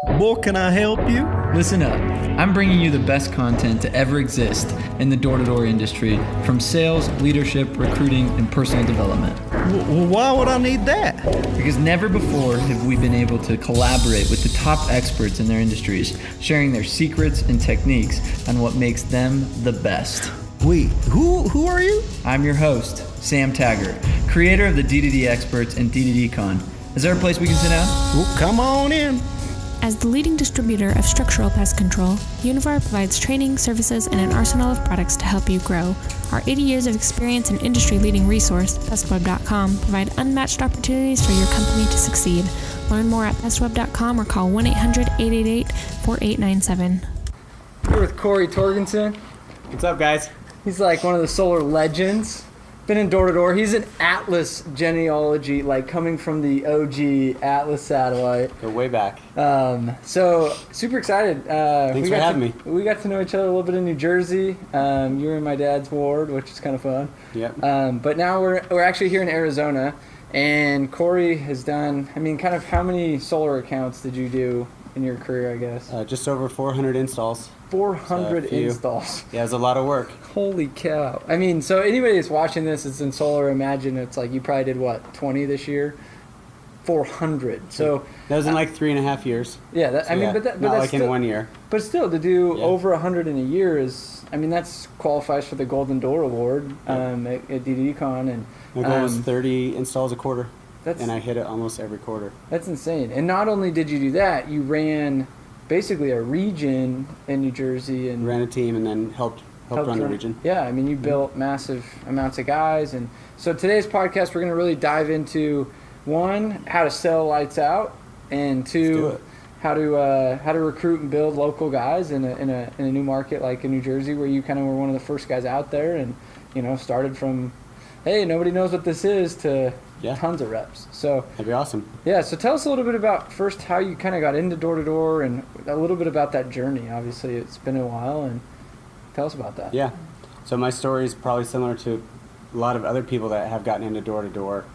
Boy, can I help you? Listen up. I'm bringing you the best content to ever exist in the door-to-door industry, from sales, leadership, recruiting, and personal development. Why would I need that? Because never before have we been able to collaborate with the top experts in their industries, sharing their secrets and techniques on what makes them the best. Wait, who are you? I'm your host, Sam Taggart, creator of the D2D Experts and D2D Con. Is there a place we can sit down? Well, come on in. As the leading distributor of structural pest control, Univar provides training, services, and an arsenal of products to help you grow. Our 80 years of experience and industry-leading resource, pestweb.com, provide unmatched opportunities for your company to succeed. Learn more at pestweb.com or call 1-800-888-4897. We're with Cory Torgesen. What's up, guys? He's like one of the solar legends. Been in door-to-door. He's an Atlas genealogy, like coming from the OG Atlas satellite. Go way back. So super excited. Thanks for having me. We got to know each other a little bit in New Jersey. You were in my dad's ward, which is kind of fun. Yep. But now we're actually here in Arizona, and Cory has done. I mean, kind of how many solar accounts did you do in your career? I guess Just over 400 installs. 400 installs. Yeah, it's a lot of work. Holy cow. I mean, so anybody that's watching this is in solar, imagine it's like you probably did, what, 20 this year? 400. So that was in like 3.5 years. Yeah, But that's not like like in 1 year. But still, to do over 100 in a year is, I mean, that's qualifies for the Golden Door Award at DDCon. And My goal was 30 installs a quarter, that's, and I hit it almost every quarter. That's insane. And not only did you do that, you ran basically a region in New Jersey and Ran a team and then helped run the region. Yeah, I mean, you built massive amounts of guys. And so today's podcast, we're going to really dive into, one, how to sell lights out, and two, how to recruit and build local guys in a new market like in New Jersey, where you kind of were one of the first guys out there, and started from, hey, nobody knows what this is, to tons of reps. So That'd be awesome. Yeah, so tell us a little bit about first how you kind of got into door-to-door, and a little bit about that journey. Obviously, it's been a while, and tell us about that. Yeah. So my story is probably similar to a lot of other people that have gotten into door-to-door.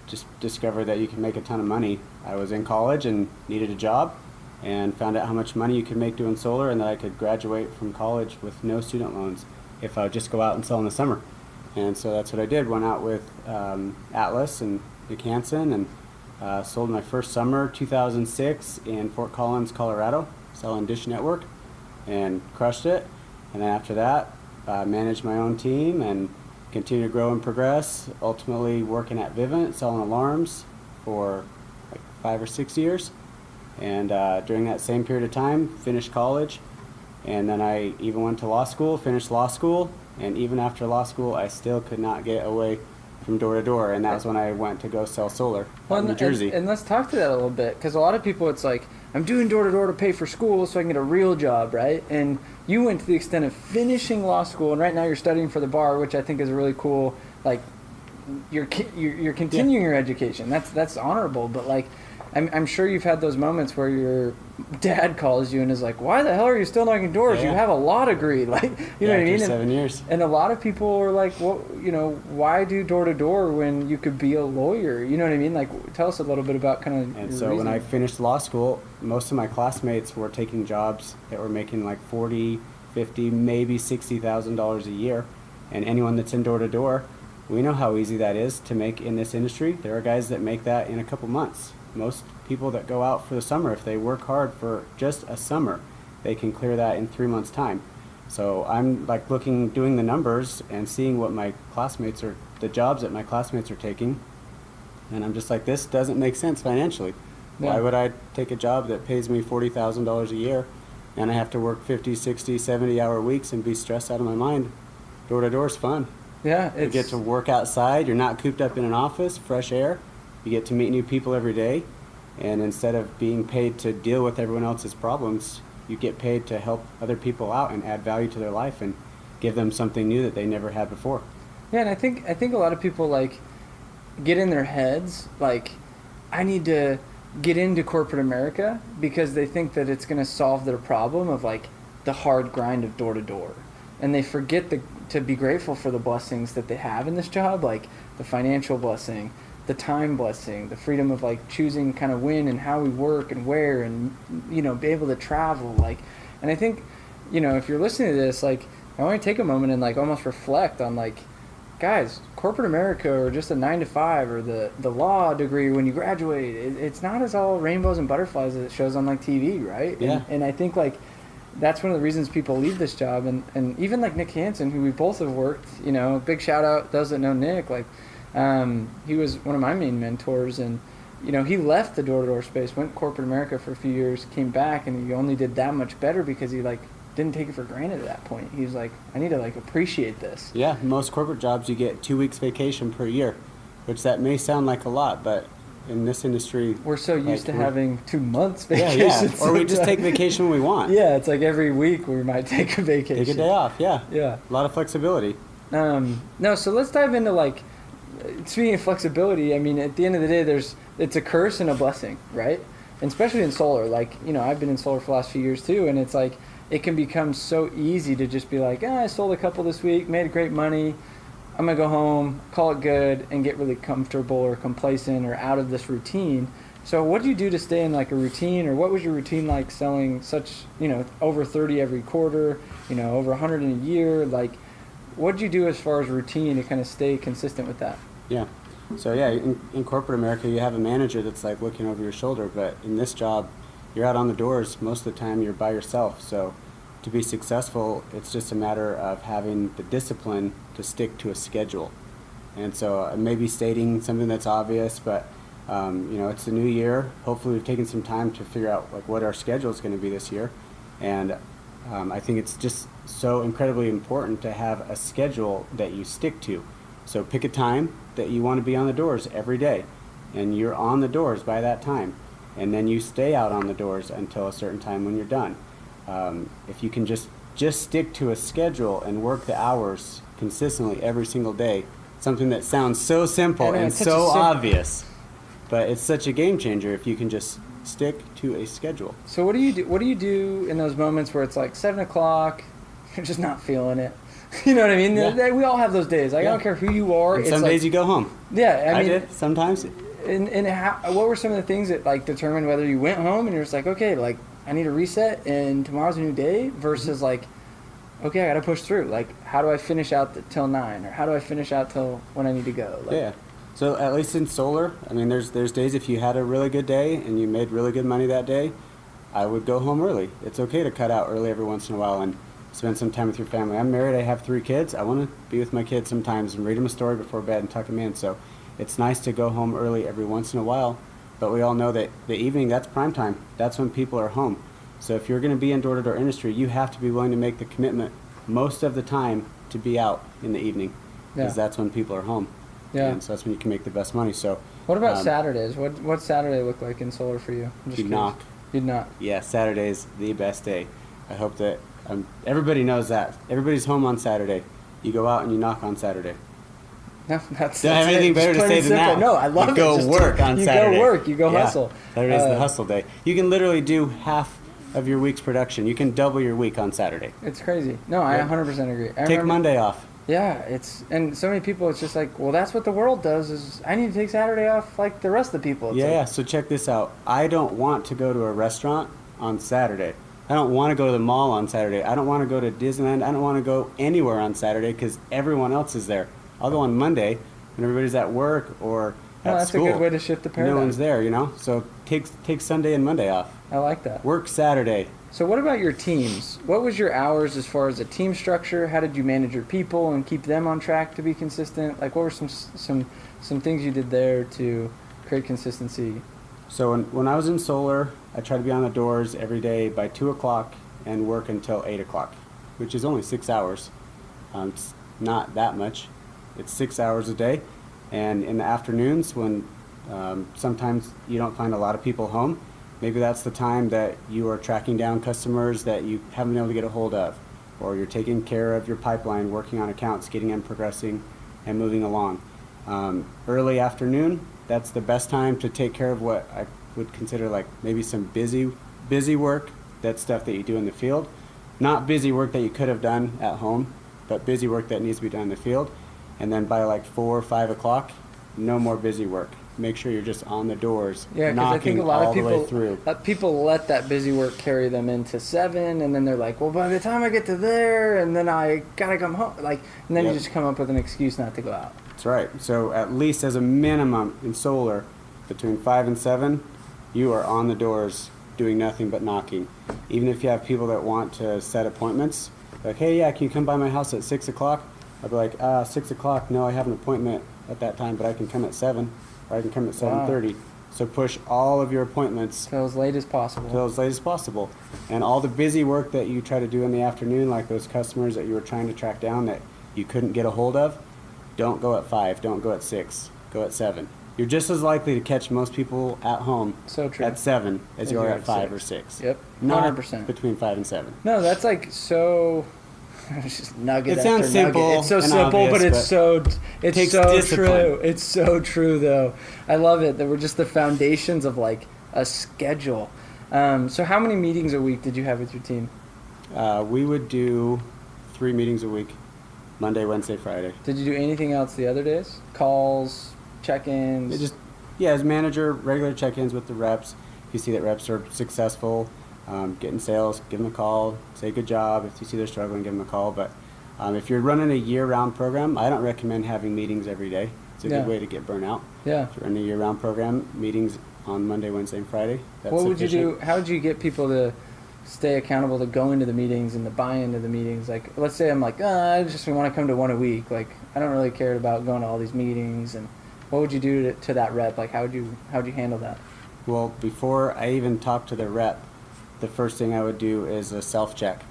Just discovered that you can make a ton of money. I was in college and needed a job, and found out how much money you could make doing solar, and that I could graduate from college with no student loans if I would just go out and sell in the summer. And so that's what I did. Went out with Atlas and Nick Hansen, and sold my first summer, 2006, in Fort Collins, Colorado, selling Dish Network, and crushed it. And then after that, managed my own team and continued to grow and progress, ultimately working at Vivint, selling alarms for like 5 or 6 years. And during that same period of time, finished college. And then I even went to law school, finished law school. And even after law school, I still could not get away from door to door, and that was when I went to go sell solar in New Jersey. And let's talk to that a little bit, because a lot of people, it's like, I'm doing door to door to pay for school so I can get a real job, right? And you went to the extent of finishing law school, and right now you're studying for the bar, which I think is a really cool, like, you're continuing your education. That's honorable, but like, I'm sure you've had those moments where your dad calls you and is like, why the hell are you still knocking doors? You have a law degree. Like, you know what I mean? 7 years. And a lot of people are like, well, why do door to door when you could be a lawyer? You know what I mean? Like, tell us a little bit about kind of And so when I finished law school, most of my classmates were taking jobs that were making like $40, $50, maybe $60,000 a year. And anyone that's in door to door, we know how easy that is to make in this industry. There are guys that make that in a couple months. Most people that go out for the summer, if they work hard for just a summer, they can clear that in 3 months' time. So I'm like doing the numbers and seeing what my classmates are, the jobs that my classmates are taking, and I'm just like, this doesn't make sense financially. Yeah. Why would I take a job that pays me $40,000 a year, and I have to work 50, 60, 70-hour weeks and be stressed out of my mind? Door to door is fun. Yeah, You get to work outside. You're not cooped up in an office, fresh air. You get to meet new people every day, and instead of being paid to deal with everyone else's problems, you get paid to help other people out and add value to their life and give them something new that they never had before. Yeah, and I think a lot of people like get in their heads like, I need to get into corporate America because they think that it's going to solve their problem of like the hard grind of door to door, and they forget to be grateful for the blessings that they have in this job, like the financial blessing, the time blessing, the freedom of like choosing kind of when and how we work and where, and be able to travel, like. And I think, if you're listening to this, like, I want to take a moment and like almost reflect on like, guys, corporate America, or just a 9-to-5, or the law degree when you graduate, it's not as all rainbows and butterflies as it shows on like TV, right? Yeah. And I think like that's one of the reasons people leave this job. And even like Nick Hansen, who we both have worked, big shout out those that know Nick, like he was one of my main mentors, and he left the door-to-door space, went corporate America for a few years, came back, and he only did that much better because he like didn't take it for granted at that point. He was like, I need to like appreciate this. Yeah, most corporate jobs you get 2 weeks vacation per year, which that may sound like a lot, but in this industry we're so used to having 2 months Yeah, vacation. or we just take vacation when we want. Yeah, it's like every week we might take a vacation. Take a day off, yeah. Yeah. A lot of flexibility. No, so let's dive into like, speaking of flexibility, I mean, at the end of the day, it's a curse and a blessing, right? And especially in solar, like, I've been in solar for the last few years too, and it's like, it can become so easy to just be like, I sold a couple this week, made great money, I'm going to go home, call it good, and get really comfortable or complacent or out of this routine. So what do you do to stay in like a routine, or what was your routine like selling such, over 30 every quarter, over 100 in a year? Like, what did you do as far as routine to kind of stay consistent with that? Yeah. So yeah, in corporate America, you have a manager that's like looking over your shoulder, but in this job, you're out on the doors most of the time. You're by yourself. So to be successful, it's just a matter of having the discipline to stick to a schedule. And so I may be stating something that's obvious, but it's the new year. Hopefully we've taken some time to figure out like what our schedule is going to be this year. And I think it's just so incredibly important to have a schedule that you stick to. So pick a time that you want to be on the doors every day, and you're on the doors by that time. And then you stay out on the doors until a certain time when you're done. If you can just stick to a schedule and work the hours consistently every single day, something that sounds so simple and so obvious, but it's such a game changer if you can just stick to a schedule. So what do you do? What do you do in those moments where it's like 7 o'clock, you're just not feeling it? You know what I mean? Yeah. We all have those days. Like, I don't care who you are. And some days you go home. Yeah, I mean, did sometimes. And what were some of the things that like determined whether you went home and you're just like, okay, like I need a reset and tomorrow's a new day, versus like, okay, I got to push through. Like, how do I finish out till 9, or how do I finish out till when I need to go? Like, yeah. So at least in solar, I mean, there's days if you had a really good day and you made really good money that day, I would go home early. It's okay to cut out early every once in a while and spend some time with your family. I'm married. I have 3 kids. I want to be with my kids sometimes and read them a story before bed and tuck them in. So it's nice to go home early every once in a while. But we all know that the evening, that's prime time. That's when people are home. So if you're going to be in door-to-door industry, you have to be willing to make the commitment most of the time to be out in the evening, because that's when people are home. Yeah. And so that's when you can make the best money. So what about Saturdays? What Saturday look like in solar for you? I'm just you'd curious. knock. You'd knock. Yeah, Saturday's the best day. I hope that everybody knows that. Everybody's home on Saturday. You go out and you knock on Saturday. No, that's Don't have anything better to say than that. No, I love you it. go Just work on Saturday. You go work. You go hustle. Saturday's the hustle day. You can literally do half of your week's production. You can double your week on Saturday. It's crazy. No, I 100% agree. Take Monday off. Yeah, and so many people, it's just like, well, that's what the world does, is I need to take Saturday off like the rest of the people. It's Yeah, so check this out. I don't want to go to a restaurant on Saturday. I don't want to go to the mall on Saturday. I don't want to go to Disneyland. I don't want to go anywhere on Saturday because everyone else is there. I'll go on Monday when everybody's at work or at school. That's a good way to shift the paradigm. No one's there, So take Sunday and Monday off. I like that. Work Saturday. So what about your teams? What was your hours as far as a team structure? How did you manage your people and keep them on track to be consistent? Like, what were some things you did there to create consistency? So when I was in solar, I tried to be on the doors every day by 2 o'clock and work until 8 o'clock, which is only 6 hours. It's not that much. It's 6 hours a day. And in the afternoons, when sometimes you don't find a lot of people home, maybe that's the time that you are tracking down customers that you haven't been able to get a hold of, or you're taking care of your pipeline, working on accounts, getting them progressing and moving along. Early afternoon, that's the best time to take care of what I would consider like maybe some busy work. That's stuff that you do in the field. Not busy work that you could have done at home, but busy work that needs to be done in the field. And then by like 4 or 5 o'clock, no more busy work. make sure you're just on the doors, Yeah, because knocking I think a lot all of the way through. people let that busy work carry them into 7, and then they're like, well, by the time I get to there, and then I gotta come home, like, and then Yep. you just come up with an excuse not to go out. That's right. So at least as a minimum in solar, between 5 and 7, you are on the doors doing nothing but knocking. Even if you have people that want to set appointments, like, hey, yeah, can you come by my house at 6 o'clock? I'll be like, 6 o'clock, no, I have an appointment at that time, but I can come at 7, or I can come at 7:30. So push all of your appointments Till as late as possible. till as late as possible. And all the busy work that you try to do in the afternoon, like those customers that you were trying to track down that you couldn't get a hold of, don't go at 5, don't go at 6, go at 7. You're just as likely to catch most people at home So true. at 7 as you are at 5 or 6. 6. Yep, Not 100%. between 5 and 7. No, that's like so. It's just nugget. It after sounds simple nugget. It's so and simple, obvious, but it's but so takes so discipline. true. It's so true, though. I love it. That we're just the foundations of like a schedule. So, how many meetings a week did you have with your team? We would do 3 meetings a week, Monday, Wednesday, Friday. Did you do anything else the other days? Calls, check-ins. As manager, regular check-ins with the reps. If you see that reps are successful, getting sales, give them a call, say good job. If you see they're struggling, give them a call. But if you're running a year-round program, I don't recommend having meetings every day. It's a Yeah. good way to get burnt out. Yeah. If you're running a year-round program, meetings on Monday, Wednesday, and Friday. That's What would you sufficient. do? How would you get people to stay accountable to go into the meetings and to buy into the meetings? Like, let's say I'm like, I just want to come to one a week. Like, I don't really care about going to all these meetings. And what would you do to that rep? Like, how'd you handle that? Well, before I even talk to the rep, the first thing I would do is a self-check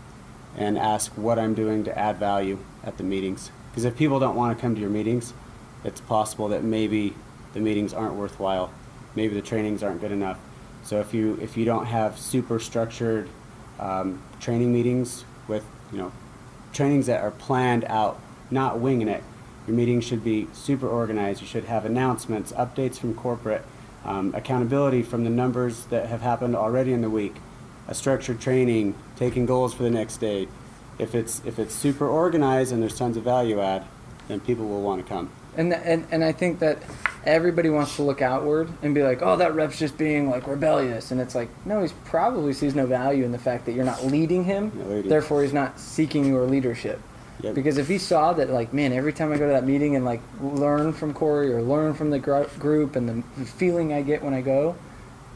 and ask what I'm doing to add value at the meetings. Because if people don't want to come to your meetings, it's possible that maybe the meetings aren't worthwhile. Maybe the trainings aren't good enough. So if you don't have super structured training meetings with trainings that are planned out, not winging it, your meetings should be super organized. You should have announcements, updates from corporate, accountability from the numbers that have happened already in the week, a structured training, taking goals for the next day. If it's super organized and there's tons of value add, then people will want to come. And I think that everybody wants to look outward and be like, oh, that rep's just being like rebellious. And it's like, no, he probably sees no value in the fact that you're not leading him. Not leading. Therefore, he's not seeking your leadership. Yep. Because if he saw that, like, man, every time I go to that meeting and like learn from Cory or learn from the group and the feeling I get when I go,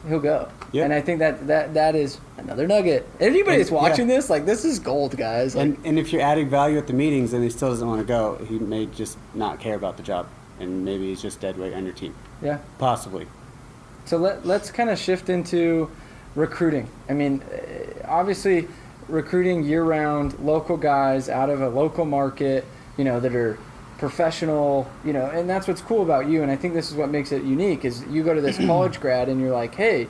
he'll go. Yep. And I think that is another nugget. Anybody that's watching Yeah. this, like, this is gold, guys. Like, And if you're adding value at the meetings and he still doesn't want to go, he may just not care about the job. And maybe he's just dead weight on your team. yeah. Possibly. So let's kind of shift into recruiting. I mean, obviously, recruiting year-round local guys out of a local market, that are professional, and that's what's cool about you. And I think this is what makes it unique is you go to this college grad and you're like, hey,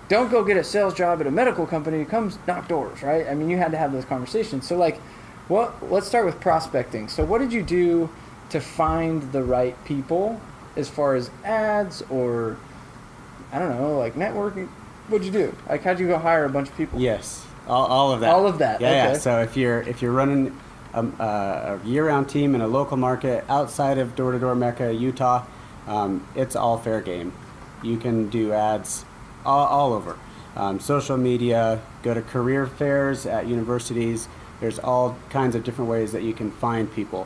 don't go get a sales job at a medical company. Come knock doors, right? I mean, you had to have those conversations. So like, let's start with prospecting. So what did you do to find the right people as far as ads or, I don't know, like networking? What'd you do? Like, how'd you go hire a bunch of people? Yes, all of that. All of that, Yeah, okay. yeah. So if you're running a year-round team in a local market outside of door-to-door Mecca, Utah, it's all fair game. You can do ads all over. Social media, go to career fairs at universities. There's all kinds of different ways that you can find people.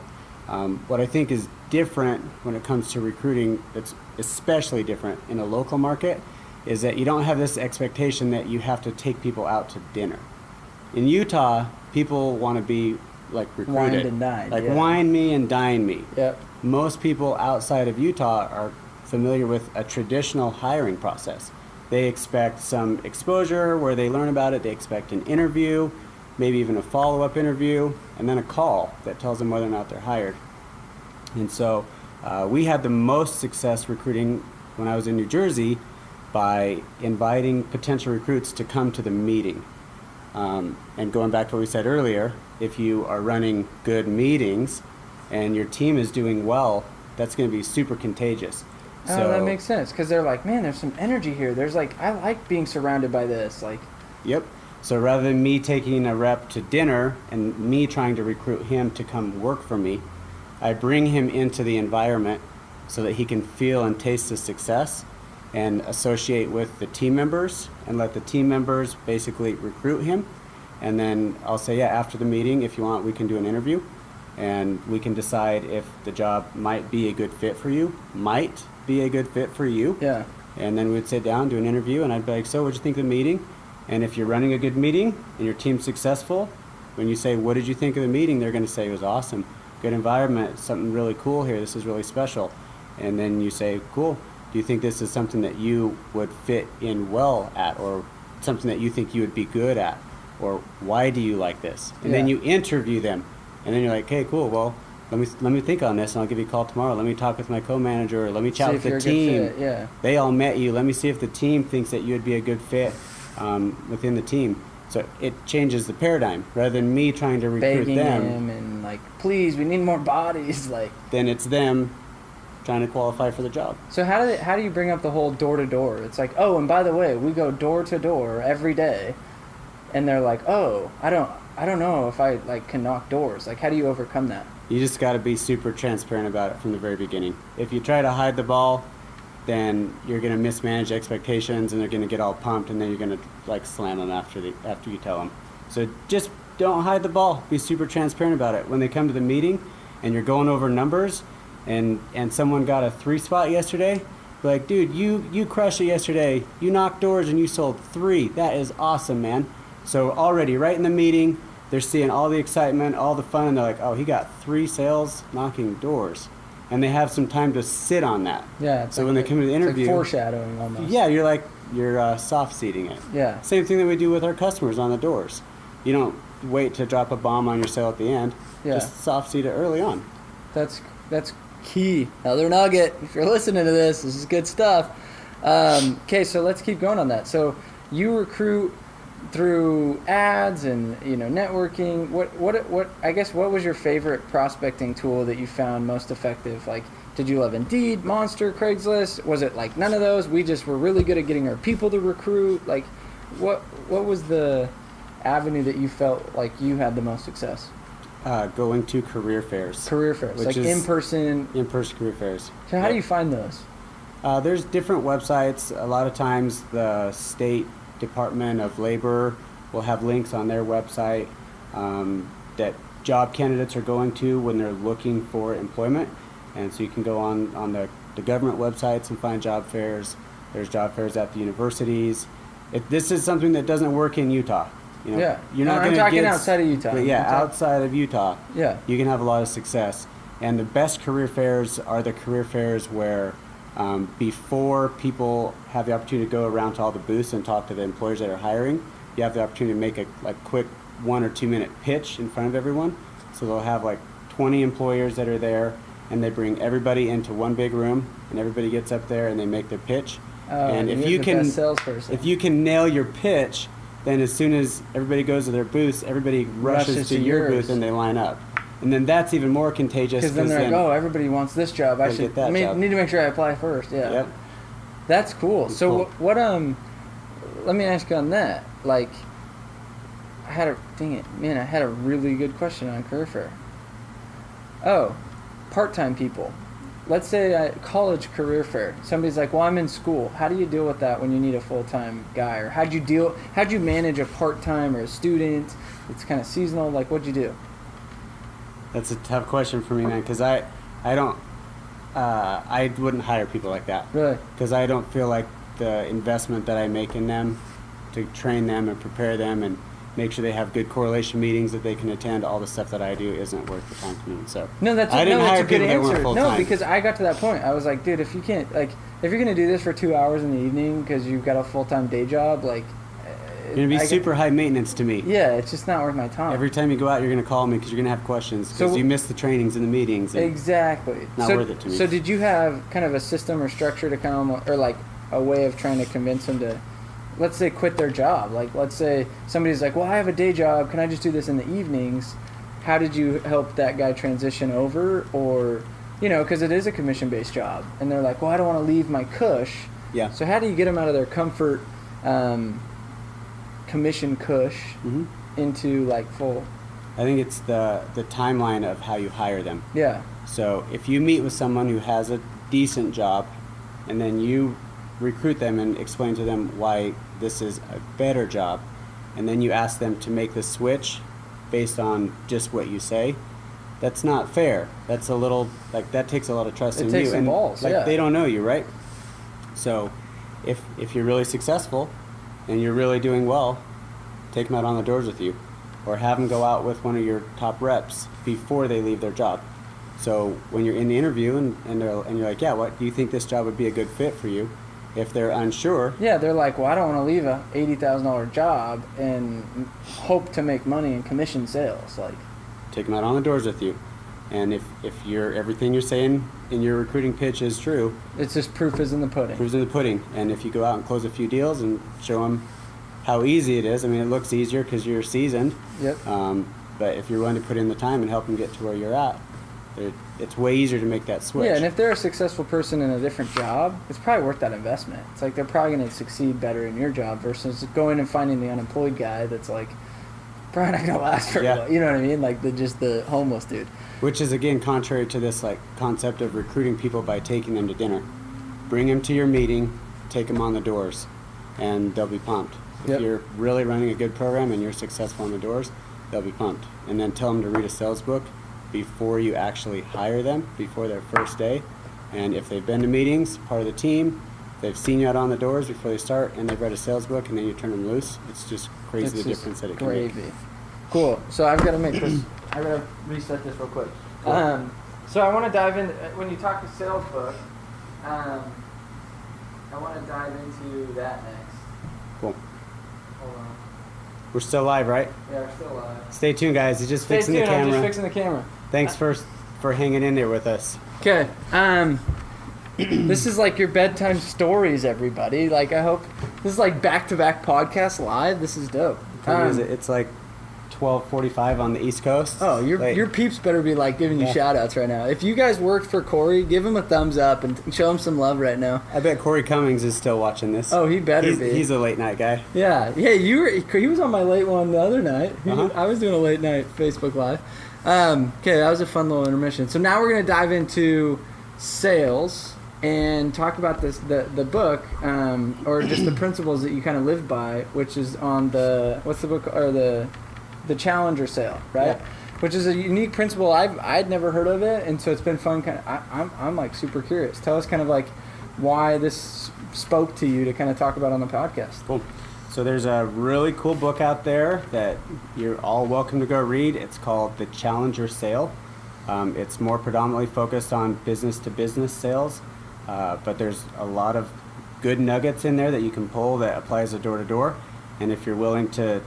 What I think is different when it comes to recruiting, that's especially different in a local market, is that you don't have this expectation that you have to take people out to dinner. In Utah, people want to be like recruited. Wined and dined, like yeah. wine me and dine me. Yep. Most people outside of Utah are familiar with a traditional hiring process. They expect some exposure where they learn about it. They expect an interview, maybe even a follow-up interview, and then a call that tells them whether or not they're hired. And so we had the most success recruiting when I was in New Jersey by inviting potential recruits to come to the meeting. And going back to what we said earlier, if you are running good meetings and your team is doing well, that's going to be super contagious. Oh, that makes sense because they're like, man, there's some energy here. There's like, I like being surrounded by this. Like, Yep. So rather than me taking a rep to dinner and me trying to recruit him to come work for me, I bring him into the environment so that he can feel and taste the success and associate with the team members and let the team members basically recruit him. And then I'll say, yeah, after the meeting, if you want, we can do an interview and we can decide if the job might be a good fit for you, Yeah. And then we'd sit down, do an interview, and I'd be like, so what'd you think of the meeting? And if you're running a good meeting and your team's successful, when you say, what did you think of the meeting? They're going to say it was awesome. Good environment, something really cool here. This is really special. And then you say, cool. Do you think this is something that you would fit in well at, or something that you think you would be good at? Or why do you like this? And then Yeah. you interview them. And then you're like, hey, cool, well, let me think on this, and I'll give you a call tomorrow. Let me talk with my co-manager, or let me chat See with if the you're a good team. fit, yeah. They all met you. Let me see if the team thinks that you would be a good fit within the team. So it changes the paradigm. Rather than me trying to recruit Begging them, him and like, please, we need more bodies. Like, then it's them trying to qualify for the job. so how do you bring up the whole door to door? It's like, oh, and by the way, we go door to door every day, and they're like, oh, I don't know if I like can knock doors. Like, how do you overcome that? You just got to be super transparent about it from the very beginning. If you try to hide the ball, then you're going to mismanage expectations, and they're going to get all pumped, and then you're going to like slam them after you tell them. So just don't hide the ball. Be super transparent about it. When they come to the meeting and you're going over numbers, and someone got a 3 spot yesterday, be like, dude, you crushed it yesterday. You knocked doors and you sold 3. That is awesome, man. So already right in the meeting, they're seeing all the excitement, all the fun, and they're like, oh, he got 3 sales knocking doors. And they have some time to sit on that. Yeah. It's So like when they come to the interview, it's like foreshadowing almost. yeah, you're soft seating it. Yeah. Same thing that we do with our customers on the doors. You don't wait to drop a bomb on your sale at the end. Yeah. Just soft seat it early on. That's key. Another nugget. If you're listening to this is good stuff. Okay, so let's keep going on that. So you recruit through ads and networking. What I guess what was your favorite prospecting tool that you found most effective? Like, did you love Indeed, Monster, Craigslist? Was it like none of those? We just were really good at getting our people to recruit. Like, what was the avenue that you felt like you had the most success? Going to career fairs. Career fairs, Which like is in-person. In-person career fairs. So how do you find those? There's different websites. A lot of times the State Department of Labor will have links on their website that job candidates are going to when they're looking for employment. And so you can go on the government websites and find job fairs. There's job fairs at the universities. This is something that doesn't work in Utah. Yeah. You're not I'm going to talking get outside of Utah. But yeah, I'm talking- outside of Utah, Yeah. you can have a lot of success. And the best career fairs are the career fairs where before people have the opportunity to go around to all the booths and talk to the employers that are hiring, you have the opportunity to make a quick 1 or 2 minute pitch in front of everyone. So they'll have like 20 employers that are there, and they bring everybody into one big room, and everybody gets up there and they make their pitch. And if you're you the can, best salesperson. if you can nail your pitch, then as soon as everybody goes to their booths, everybody rushes to your yours. booth and they line up. And then that's even more contagious. Because then they're like, oh, everybody wants this job. I Gotta should get that job. need to make sure I apply first. Yeah. Yep. That's cool. It's So cool. what let me ask you on that. Like, I had a really good question on career fair. Oh, part-time people. Let's say a college career fair. Somebody's like, well, I'm in school. How do you deal with that when you need a full-time guy? Or how'd you manage a part-time or a student? It's kind of seasonal. Like, what'd you do? That's a tough question for me, man, because I wouldn't hire people like that. Really? Because I don't feel like the investment that I make in them to train them and prepare them and make sure they have good correlation meetings that they can attend, all the stuff that I do isn't worth the time for me. So No, that's I didn't that's hire a good people that weren't answer. No, full-time. because I got to that point. I was like, dude, if you can't, like, if you're gonna do this for 2 hours in the evening because you've got a full-time day job, like, You're going to be super high maintenance to me. Yeah, it's just not worth my time. Every time you go out, you're going to call me because you're going to have questions because So- you miss the trainings and the meetings. And Exactly. Not worth it to me. So did you have kind of a system or structure to kind of, or like a way of trying to convince them to, let's say, quit their job? Like, let's say somebody's like, well, I have a day job. Can I just do this in the evenings? How did you help that guy transition over? Or, because it is a commission-based job. And they're like, well, I don't want to leave my cush. Yeah. So how do you get them out of their comfort commission cush Mhm. into like full? I think it's the timeline of how you hire them. Yeah. So if you meet with someone who has a decent job, and then you recruit them and explain to them why this is a better job, and then you ask them to make the switch based on just what you say, that's not fair. That's a little, like, that takes a lot of trust in you. It takes some and balls, like, yeah. they don't know you, right? So if you're really successful and you're really doing well, take them out on the doors with you, or have them go out with one of your top reps before they leave their job. So when you're in the interview and you're like, yeah, what do you think this job would be a good fit for you? If they're unsure, Yeah, they're like, well, I don't want to leave a $80,000 job and hope to make money in commission sales. Like, take them out on the doors with you. And if everything you're saying in your recruiting pitch is true, it's just proof is in the pudding. proof's in the pudding. And if you go out and close a few deals and show them how easy it is, I mean, it looks easier because you're seasoned. Yep. But if you're willing to put in the time and help them get to where you're at, it's way easier to make that switch. Yeah, and if they're a successful person in a different job, it's probably worth that investment. It's like they're probably going to succeed better in your job versus going and finding the unemployed guy that's like probably not going to last very long. You know what I mean? Like the homeless dude. Which is, again, contrary to this like concept of recruiting people by taking them to dinner. Bring them to your meeting, take them on the doors, and they'll be pumped. If Yep. you're really running a good program and you're successful on the doors, they'll be pumped. And then tell them to read a sales book before you actually hire them, before their first day. And if they've been to meetings, part of the team, they've seen you out on the doors before they start, and they've read a sales book, and then you turn them loose, it's just crazy It's the just difference that it can gravy. make. Cool. So I've got to make this. I've got to reset this real quick. Cool. So I want to dive in when you talk to sales book. I want to dive into that next. Cool. Hold on. We're still live, right? Yeah, we're still live. Stay tuned, guys. He's just Stay fixing tuned. the camera. I'm just fixing the camera. Thanks for hanging in there with us. Okay. This is like your bedtime stories, everybody. Like, I hope this is like back-to-back podcasts live. This is dope. What time is it? It's like 12:45 on the East Coast. Oh, Late. your peeps better be like giving you Yeah. shout outs right now. If you guys worked for Cory, give him a thumbs up and show him some love right now. I bet Corey Cummings is still watching this. Oh, he better be. He's a late night guy. Yeah. He was on my late one the other night. I was doing a late night Facebook Live. Okay, that was a fun little intermission. So now we're going to dive into sales and talk about the book, or just the principles that you kind of live by, which is on what's the book, or the Challenger sale, right? Yeah. Which is a unique principle. I'd never heard of it, and so it's been fun. I'm like super curious. Tell us kind of like why this spoke to you to kind of talk about on the podcast. Cool. So there's a really cool book out there that you're all welcome to go read. It's called The Challenger Sale. It's more predominantly focused on business-to-business sales, but there's a lot of good nuggets in there that you can pull that applies to door-to-door. And if you're willing to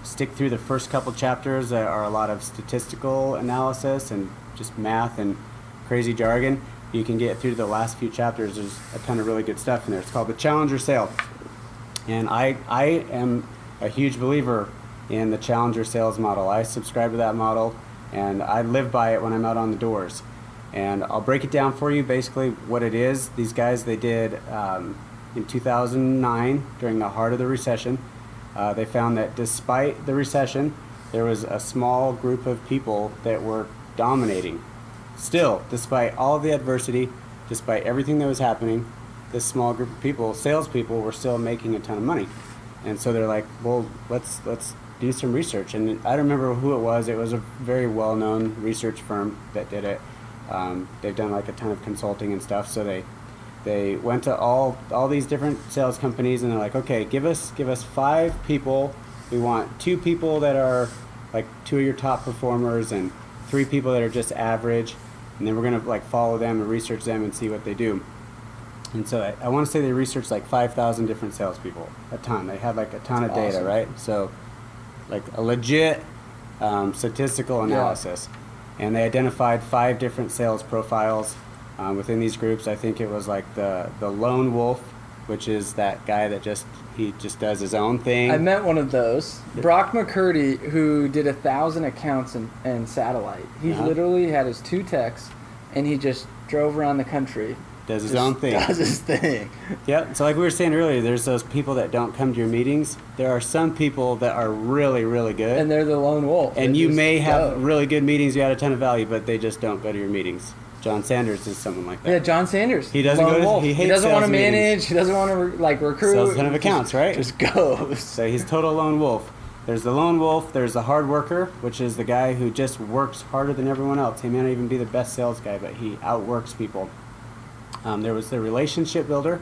stick through the first couple chapters that are a lot of statistical analysis and just math and crazy jargon, you can get through the last few chapters. There's a ton of really good stuff in there. It's called The Challenger Sale. And I am a huge believer in the Challenger sales model. I subscribe to that model, and I live by it when I'm out on the doors. And I'll break it down for you, basically what it is. These guys, they did in 2009, during the heart of the recession, they found that despite the recession, there was a small group of people that were dominating. Still, despite all of the adversity, despite everything that was happening, this small group of people, salespeople, were still making a ton of money. And so they're like, well, let's do some research. And I don't remember who it was. It was a very well-known research firm that did it. They've done like a ton of consulting and stuff. So they went to all these different sales companies, and they're like, okay, give us 5 people. We want 2 people that are like 2 of your top performers, and 3 people that are just average. And then we're gonna like follow them and research them and see what they do. And so I want to say they researched like 5,000 different salespeople, a ton. They had like a ton of data, awesome. right? So like a legit statistical analysis. And they identified 5 different sales profiles within these groups. I think it was like the lone wolf, which is that guy that just does his own thing. I met one of those. Brock McCurdy, who did 1,000 accounts in satellite. He literally had his 2 techs, and he just drove around the country. Does his own thing. Does his thing. Yeah. So like we were saying earlier, there's those people that don't come to your meetings. There are some people that are really, really good. And they're the lone wolf. And They you just may have go. really good meetings, you add a ton of value, but they just don't go to your meetings. John Sanders is someone like that. Yeah, John Sanders. He doesn't Lone go to- wolf. he hates doesn't want to sales meetings. manage. He doesn't want to recruit. Sells a ton of accounts, right? Just goes. So he's total lone wolf. There's the lone wolf. There's the hard worker, which is the guy who just works harder than everyone else. He may not even be the best sales guy, but he outworks people. There was the relationship builder,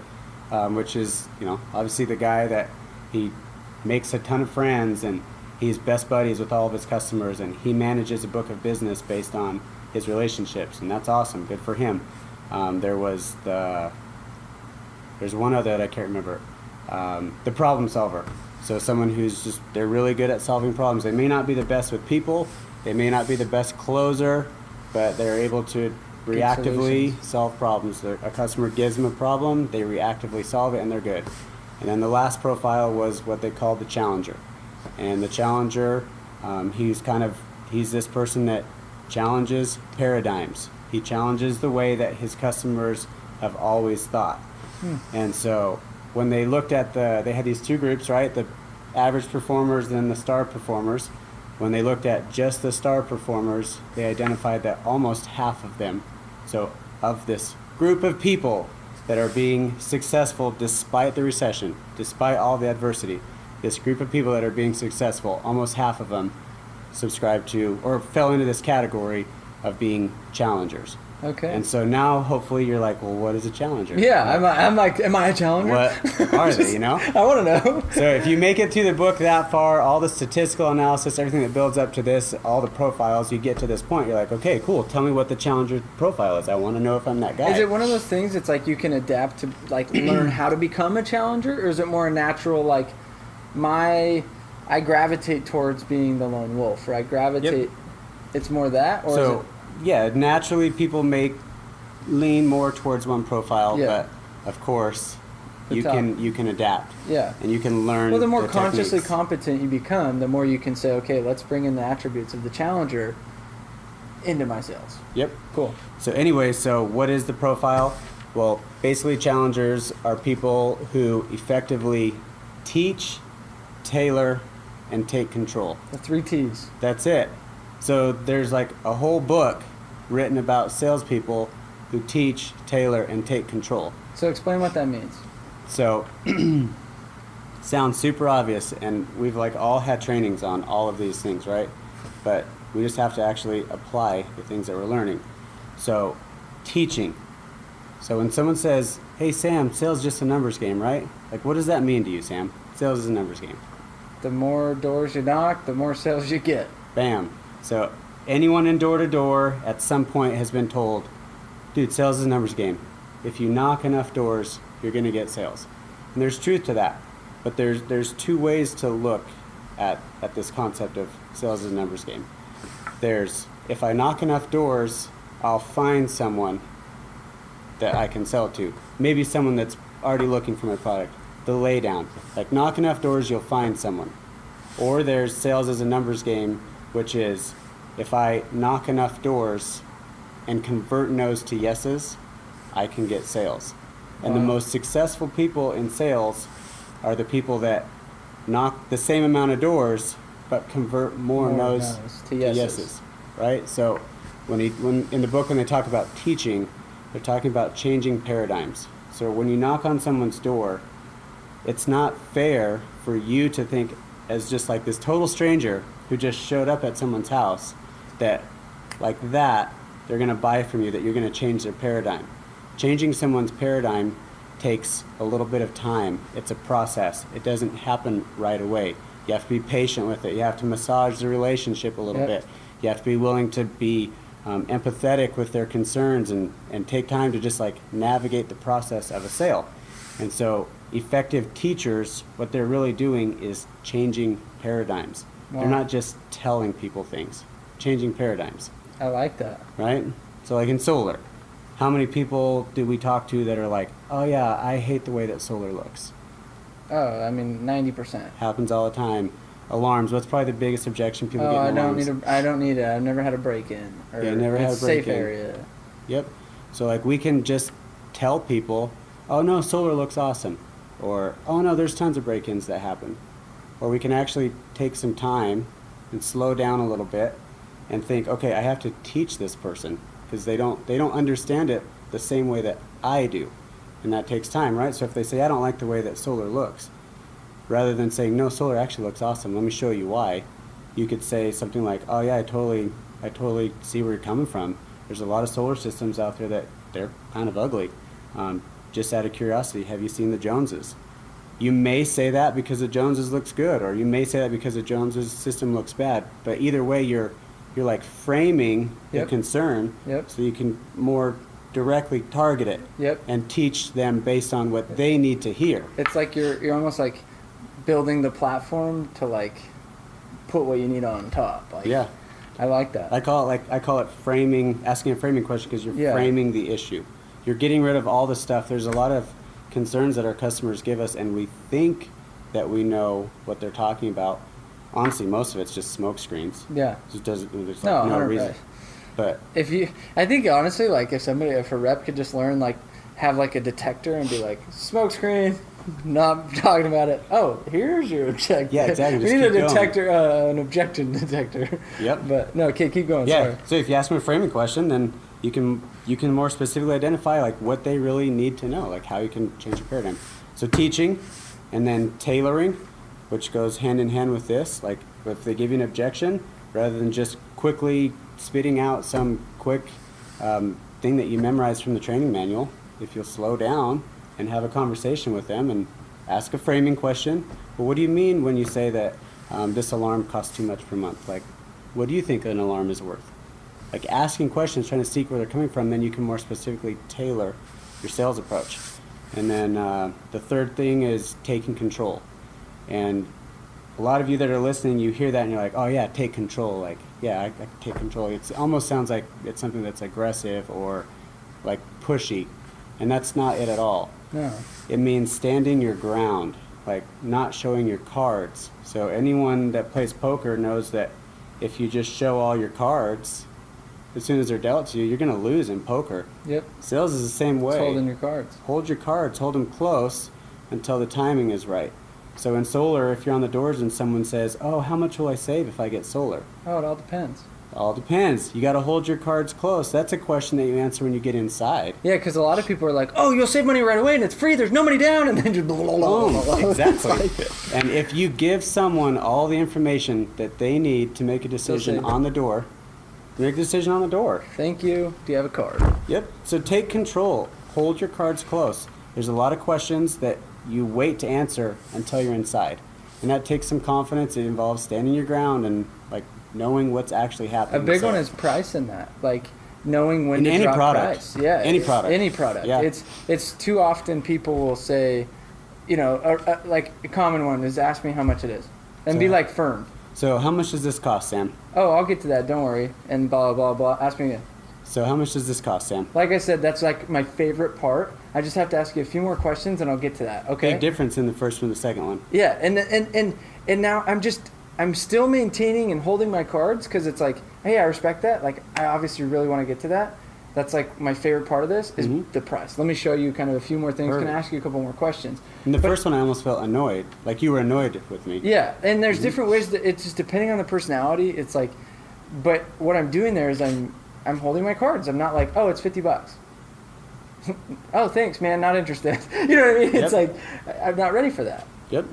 which is, obviously the guy that he makes a ton of friends and he's best buddies with all of his customers and he manages a book of business based on his relationships, and that's awesome. Good for him. There's one other that I can't remember. The problem solver. So someone who's they're really good at solving problems. They may not be the best with people. They may not be the best closer, but they're able to reactively solutions. solve problems. A customer gives them a problem, they reactively solve it, and they're good. And then the last profile was what they called the challenger. And the challenger, he's this person that challenges paradigms. He challenges the way that his customers have always thought. And so when they looked at they had these two groups, right? The average performers and the star performers. When they looked at just the star performers, they identified that almost half of them, so of this group of people that are being successful despite the recession, despite all the adversity, this group of people that are being successful, almost half of them subscribe to or fell into this category of being challengers. Okay. And so now, hopefully, you're like, well, what is a challenger? Yeah, am I a challenger? What are they, I want to know. So if you make it through the book that far, all the statistical analysis, everything that builds up to this, all the profiles, you get to this point, you're like, okay, cool, tell me what the challenger profile is. I want to know if I'm that guy. Is it one of those things that's like you can adapt to learn how to become a challenger, or is it more a natural I gravitate towards being the lone wolf, or I gravitate, Yep. It's more that, or So, is it? yeah, naturally people may lean more towards one profile, Yeah. but of course, The you top. can adapt. Yeah. And you can learn. Well, the more the consciously techniques. competent you become, the more you can say, okay, let's bring in the attributes of the challenger into my sales. Yep. Cool. So anyway, what is the profile? Well, basically challengers are people who effectively teach, tailor, and take control. The 3 T's. That's it. So there's a whole book written about salespeople who teach, tailor, and take control. So explain what that means. So sounds super obvious, and we've all had trainings on all of these things, right? But we just have to actually apply the things that we're learning. So teaching. So when someone says, hey Sam, sales is just a numbers game, right? What does that mean to you, Sam? Sales is a numbers game. The more doors you knock, the more sales you get. Bam. So anyone in door-to-door at some point has been told, dude, sales is a numbers game. If you knock enough doors, you're going to get sales. And there's truth to that. But there's 2 ways to look at this concept of sales as a numbers game. There's, if I knock enough doors, I'll find someone that I can sell to. Maybe someone that's already looking for my product. The laydown. Knock enough doors, you'll find someone. Or there's sales as a numbers game, which is, if I knock enough doors and convert no's to yeses, I can get sales. And the Wow. most successful people in sales are the people that knock the same amount of doors, but convert more no's to yeses. right? So when in the book, when they talk about teaching, they're talking about changing paradigms. So when you knock on someone's door, it's not fair for you to think as just this total stranger who just showed up at someone's house that they're going to buy from you, that you're going to change their paradigm. Changing someone's paradigm takes a little bit of time. It's a process. It doesn't happen right away. You have to be patient with it. You have to massage the relationship a little Yep. bit. You have to be willing to be empathetic with their concerns and take time to just navigate the process of a sale. And so effective teachers, what they're really doing is changing paradigms. Wow. They're not just telling people things, changing paradigms, I like that. right? So in solar, how many people do we talk to that are oh yeah, I hate the way that solar looks? Oh, 90%. Happens all the time. Alarms, what's probably the biggest objection people get Oh, in alarms? I don't need it. I've never had a break-in. Or Yeah, never had a it's safe break-in. area. Yep. So we can just tell people, oh no, solar looks awesome. Or, oh no, there's tons of break-ins that happen. Or we can actually take some time and slow down a little bit and think, okay, I have to teach this person. because they don't understand it the same way that I do, and that takes time, right? So if they say, I don't like the way that solar looks, rather than saying, no, solar actually looks awesome, let me show you why, you could say something like, oh yeah, I totally see where you're coming from. There's a lot of solar systems out there that they're kind of ugly. Just out of curiosity, have you seen the Joneses? You may say that because the Joneses looks good, or you may say that because the Joneses system looks bad. But either way, you're like framing the concern, so you can more directly target it and teach them based on what they need to hear. It's like you're almost like building the platform to like put what you need on top. Like, yeah, I like that. I call it framing, asking a framing question, because you're framing the issue. You're getting rid of all the stuff. There's a lot of concerns that our customers give us, and we think that we know what they're talking about. Honestly, most of it's just smoke screens. Yeah. There's no reason. But I think honestly, like if a rep could just learn, like have like a detector and be like, smoke screen, not talking about it. Oh, here's your objective. Yeah, exactly. We need a detector, an objection detector. Yep. But no, okay, keep going. Yeah. Sorry. So if you ask them a framing question, then you can more specifically identify like what they really need to know, like how you can change your paradigm. So teaching, and then tailoring, which goes hand in hand with this. Like if they give you an objection, rather than just quickly spitting out some quick thing that you memorized from the training manual, if you'll slow down and have a conversation with them and ask a framing question. Well, what do you mean when you say that this alarm costs too much per month? Like, what do you think an alarm is worth? Like asking questions, trying to seek where they're coming from, then you can more specifically tailor your sales approach. And then the third thing is taking control. And a lot of you that are listening, you hear that and you're like, oh yeah, take control. Like, yeah, I can take control. It almost sounds like it's something that's aggressive or like pushy. And that's not it at all. No. It means standing your ground, like not showing your cards. So anyone that plays poker knows that if you just show all your cards, as soon as they're dealt to you, you're going to lose in poker. Yep. Sales is the same way. It's holding your cards. Hold your cards, hold them close until the timing is right. So in solar, if you're on the doors and someone says, oh, how much will I save if I get solar? Oh, it all depends. All depends. You got to hold your cards close. That's a question that you answer when you get inside. Yeah, because a lot of people are like, oh, you'll save money right away and it's free, there's no money down, and then just blah, blah, blah, blah, blah. Exactly. And if you give someone all the information that they need to make a decision on the door, make a decision on the door. Thank you. Do you have a card? Yep. So take control. Hold your cards close. There's a lot of questions that you wait to answer until you're inside. And that takes some confidence. It involves standing your ground and like knowing what's actually happening. A big one is price in that. Like knowing when in to any drop product. price. Yeah. Any product. Any product. Yeah. It's too often people will say, you know, like a common one is ask me how much it is. And be like firm. So how much does this cost, Sam? Oh, I'll get to that. Don't worry. And blah, blah, blah. Ask me again. So how much does this cost, Sam? Like I said, that's like my favorite part. I just have to ask you a few more questions and I'll get to that. Okay. Big difference in the first one and the second one. Yeah. And now I'm still maintaining and holding my cards because it's like, hey, I respect that. Like I obviously really want to get to that. That's like my favorite part of this is the price. Let me show you kind of a few more things. Perfect. Can I ask you a couple more questions? In the first one, I almost felt annoyed. Like you were annoyed with me. Yeah, and there's different ways that it's just depending on the personality. It's like, but what I'm doing there is I'm holding my cards. I'm not like, oh, it's $50. Oh, thanks, man. Not interested. You know what I mean? It's like I'm not ready for that. Yep.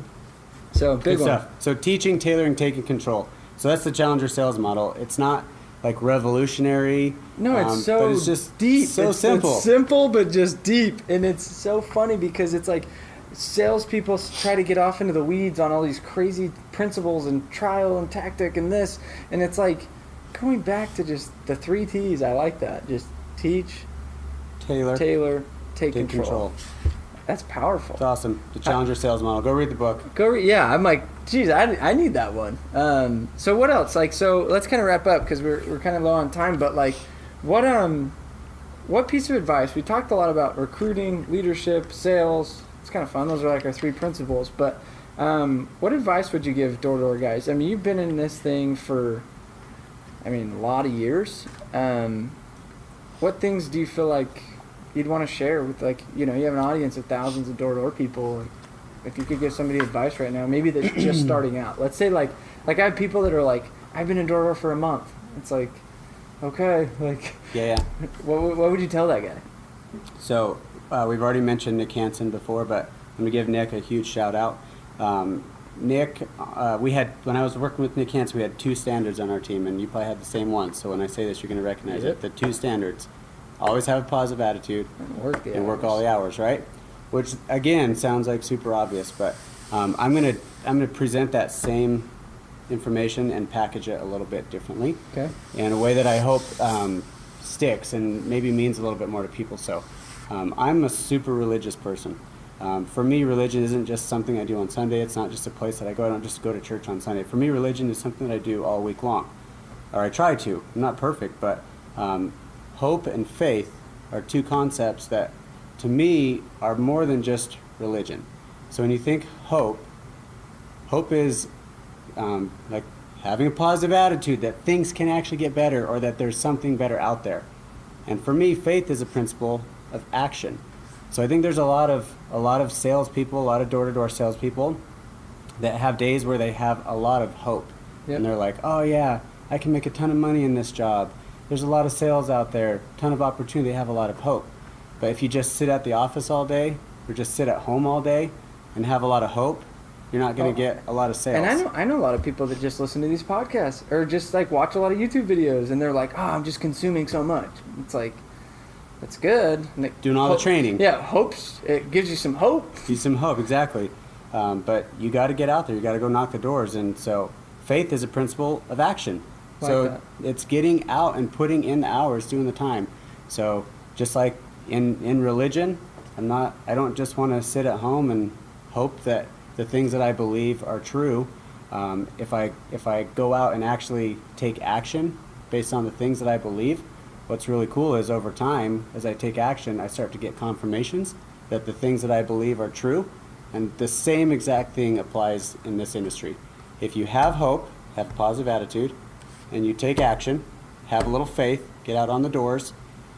So big Good one. stuff. So teaching, tailoring, taking control. So that's the Challenger sales model. It's not like revolutionary. No, it's so but it's just deep. So simple. It's simple, but just deep. And it's so funny because it's like salespeople try to get off into the weeds on all these crazy principles and trial and tactic and this. And it's like going back to just the 3 T's. I like that. Just teach, tailor, take control. That's powerful. It's awesome. The Challenger sales model. Go read the book. Yeah, I'm like, geez, I need that one. So what else? Like, so let's kind of wrap up because we're kind of low on time. But like, what piece of advice? We talked a lot about recruiting, leadership, sales. It's kind of fun. Those are like our 3 principles. But what advice would you give door-to-door guys? I mean, you've been in this thing for, a lot of years. What things do you feel like you'd want to share with, like, you have an audience of thousands of door-to-door people. If you could give somebody advice right now, maybe that's just starting out. Let's say like I have people that are like, I've been in door-to-door for a month. It's like, okay, like, Yeah. what would you tell that guy? So we've already mentioned Nick Hansen before, but I'm going to give Nick a huge shout out. Nick, when I was working with Nick Hansen, we had 2 standards on our team, and you probably had the same one. So when I say this, you're going to recognize Yep. it. The 2 standards: always have a positive attitude and work all the hours, right? Which again sounds like super obvious, but I'm gonna present that same information and package it a little bit differently, Okay. in a way that I hope sticks and maybe means a little bit more to people. So I'm a super religious person. For me, religion isn't just something I do on Sunday. It's not just a place that I go. I don't just go to church on Sunday. For me, religion is something that I do all week long, or I try to. I'm not perfect, but hope and faith are 2 concepts that, to me, are more than just religion. So when you think hope is like having a positive attitude that things can actually get better, or that there's something better out there. And for me, faith is a principle of action. So I think there's a lot of salespeople, a lot of door-to-door salespeople that have days where they have a lot of hope. Yep. And they're like, oh yeah, I can make a ton of money in this job. There's a lot of sales out there, ton of opportunity, they have a lot of hope. But if you just sit at the office all day, or just sit at home all day and have a lot of hope, you're not going to get a lot of sales. And I know a lot of people that just listen to these podcasts or just like watch a lot of YouTube videos, and they're like, oh, I'm just consuming so much. It's like, that's good. And Doing all the training. Yeah, it gives you some hope. Gives you some hope, exactly. But you got to get out there. You got to go knock the doors. And so faith is a principle of action. Like So that. it's getting out and putting in the hours, doing the time. So just like in religion, I don't just want to sit at home and hope that the things that I believe are true. If I go out and actually take action based on the things that I believe, what's really cool is over time, as I take action, I start to get confirmations that the things that I believe are true. And the same exact thing applies in this industry. If you have hope, have a positive attitude, and you take action, have a little faith, get out on the doors,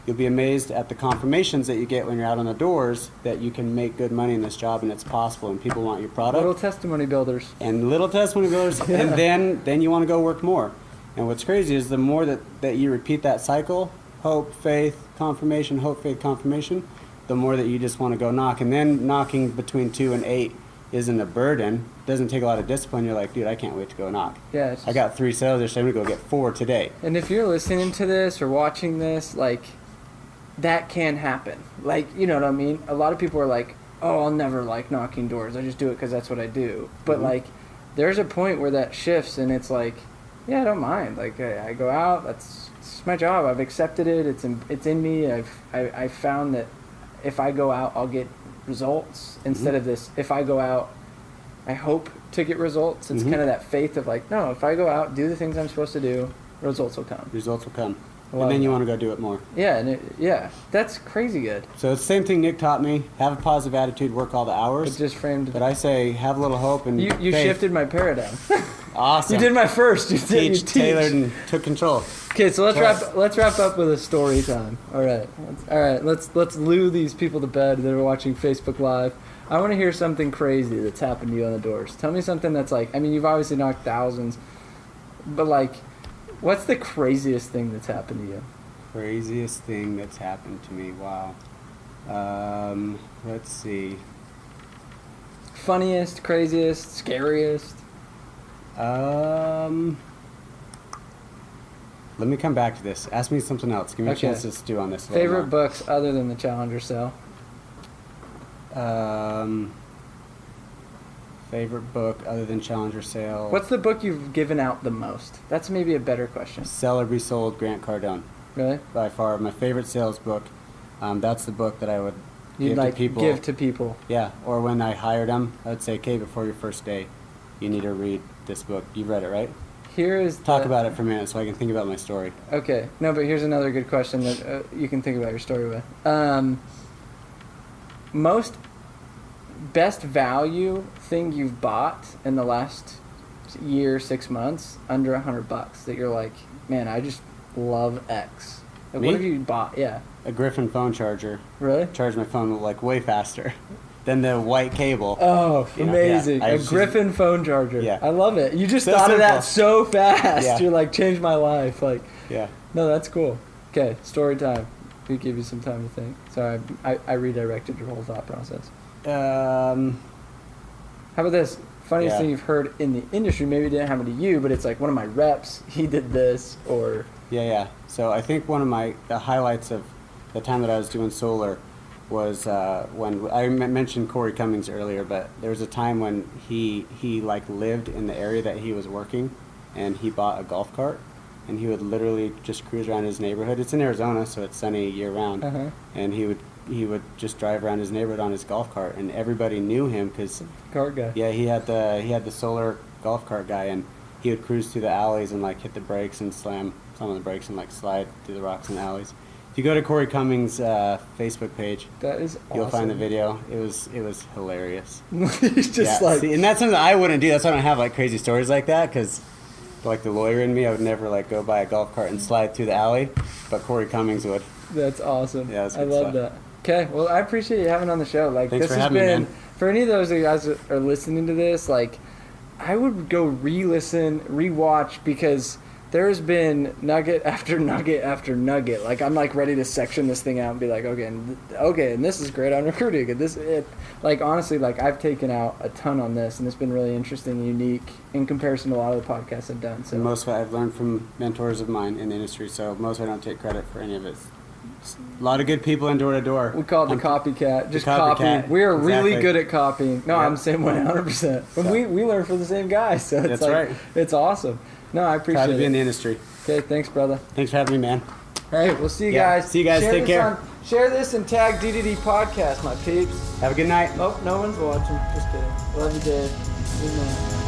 you'll be amazed at the confirmations that you get when you're out on the doors that you can make good money in this job and it's possible and people want your product. Little testimony builders. And little testimony builders, Yeah. and then you want to go work more. And what's crazy is the more that you repeat that cycle, hope, faith, confirmation, hope, faith, confirmation, the more that you just want to go knock. And then knocking between 2 and 8 isn't a burden. It doesn't take a lot of discipline. You're like, dude, I can't wait to go knock. Yeah. I got 3 sales yesterday. I'm going to go get 4 today. And if you're listening to this or watching this, like, that can happen. Like, you know what I mean? A lot of people are like, oh, I'll never like knocking doors. I just do it because that's what I do. But, like, there's a point where that shifts and it's like, yeah, I don't mind. Like, I go out. It's my job. I've accepted it. It's in me. I've found that if I go out, I'll get results instead of this. If I go out, I hope to get results. It's kind of that faith of like, no, if I go out, do the things I'm supposed to do, results will come. Results will come. I love And then you that. want to go do it more. Yeah, that's crazy good. So it's the same thing Nick taught me. Have a positive attitude, work all the It hours. just framed. But I say have a little hope and You faith. shifted my paradigm. Awesome. You did my first. You teach, tailored, and took control. Okay, so let's wrap up with a story time. All right. Let's lure these people to bed that are watching Facebook Live. I want to hear something crazy that's happened to you on the doors. Tell me something that's like, I mean, you've obviously knocked thousands, but like, what's the craziest thing that's happened to you? Craziest thing that's happened to me. Wow. Let's see. Funniest, craziest, scariest. Let me come back to this. Ask me something else. Give me a Okay. chance to stew on this a little Favorite more. books other than the Challenger Sale? Favorite book other than Challenger Sale. What's the book you've given out the most? That's maybe a better question. Sell or Be Sold, Grant Cardone. Really? By far my favorite sales book. That's the book that I would You'd give like to people. give to people. Yeah, or when I hired them, I would say, okay, before your first day, you need to read this book. You've read it, right? Here is Talk about it for a minute so I can think about my story. Okay, no, but here's another good question that you can think about your story with. Most best value thing you've bought in the last year, 6 months, under $100 that you're like, man, I just love X. Like, Me? what have you bought? Yeah. A Griffin phone charger. Really? Charged my phone like way faster. than the white cable. Oh, You know, amazing. yeah, I A just- Griffin phone charger. Yeah. I love it. You just So thought of that simple. so fast. Yeah. You're like, changed my life. Like, Yeah. no, that's cool. Okay, story time. We give you some time to think. Sorry, I redirected your whole thought process. How about this? Funniest Yeah. thing you've heard in the industry, maybe it didn't happen to you, but it's like one of my reps, he did this, or... Yeah. So I think one of the highlights of the time that I was doing solar was when I mentioned Cory Cummings earlier, but there was a time when he like lived in the area that he was working, and he bought a golf cart, and he would literally just cruise around his neighborhood. It's in Arizona, so it's sunny year round, Uh-huh. and he would just drive around his neighborhood on his golf cart, and everybody knew him because Cart guy. yeah, he had the solar golf cart guy, and he would cruise through the alleys and like hit the brakes and slam some of the brakes and like slide through the rocks in the alleys. If you go to Cory Cummings' Facebook page, That is awesome. you'll find the video. It was hilarious. He's just Yeah, like... see, and that's something that I wouldn't do. That's why I don't have like crazy stories like that, because like the lawyer in me, I would never like go buy a golf cart and slide through the alley, but Cory Cummings would. That's awesome. Yeah, that's I good love stuff. that. Okay, well, I appreciate you having on the show. Like, Thanks this for has having me, been man. for any of those of you guys that are listening to this. Like, I would go re-listen, re-watch, because there's been nugget after nugget after nugget. Like, I'm like ready to section this thing out and be like, okay, and this is great on recruiting, and this it. Like, honestly, like I've taken out a ton on this, and it's been really interesting and unique in comparison to a lot of the podcasts I've done. So And most of it I've learned from mentors of mine in the industry, so most of it I don't take credit for any of it. A lot of good people in door to door. we call it the copycat. Just copycat, copy. We are really exactly. good at copying. No, Yep. I'm the same way, 100%. But So- we learn from the same guy, so it's That's like, right. it's awesome. No, I appreciate Proud to be it. in the industry. Okay, thanks, brother. Thanks for having me, man. Hey, we'll see you Yeah, guys. see you guys. Share Take this care. Share this and tag DDD Podcast, my peeps. Have a good night. Oh, no one's watching. Just kidding. Love you, Dave. Good night.